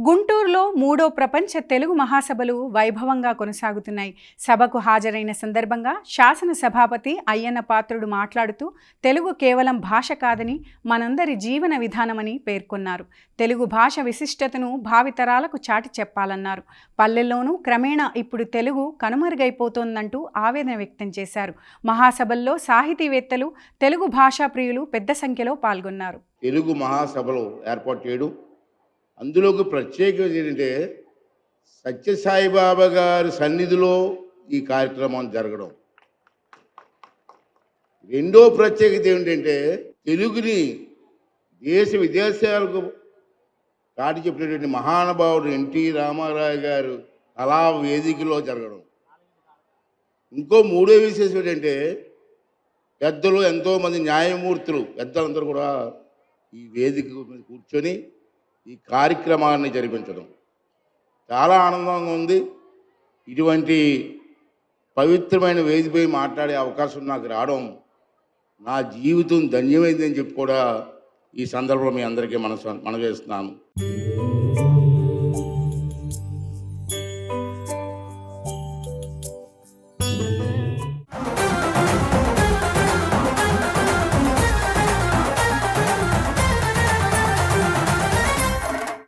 గుంటూరులో మూడో ప్రపంచ తెలుగు మహాసభలు వైభవంగా కొనసాగుతున్నాయి. సభకు హాజరైన సందర్భంగా శాసన సభాపతి అయ్యన్న పాత్రుడు మాట్లాడుతూ తెలుగు కేవలం భాష కాదని మనందరి జీవన విధానమని పేర్కొన్నారు. తెలుగు భాష విశిష్టతను భావితరాలకు చాటి చెప్పాలన్నారు. పల్లెల్లోనూ క్రమేణా ఇప్పుడు తెలుగు కనుమరుగైపోతోందంటూ ఆవేదన వ్యక్తం చేశారు. మహాసభల్లో సాహితీవేత్తలు, తెలుగు భాషా ప్రియులు పెద్ద సంఖ్యలో పాల్గొన్నారు. తెలుగు మహాసభలు ఏర్పాటు చేయడం, అందులోకి ప్రత్యేకత ఏంటంటే సత్యసాయిబాబా గారి సన్నిధిలో ఈ కార్యక్రమం జరగడం. రెండో ప్రత్యేకత ఏమిటంటే తెలుగుని దేశ విదేశాలకు చాటి చెప్పినటువంటి మహానుభావుడు ఎన్టీ రామారావు గారు కళా వేదికలో జరగడం. ఇంకో మూడో విశేషం ఏంటంటే పెద్దలు, ఎంతోమంది న్యాయమూర్తులు పెద్దలందరూ కూడా ఈ వేదిక మీద కూర్చొని ఈ కార్యక్రమాన్ని జరిపించడం చాలా ఆనందంగా ఉంది. ఇటువంటి పవిత్రమైన వేదికపై మాట్లాడే అవకాశం నాకు రావడం నా జీవితం ధన్యమైందని చెప్పి కూడా ఈ సందర్భంలో మీ అందరికీ మనవేస్తున్నాను.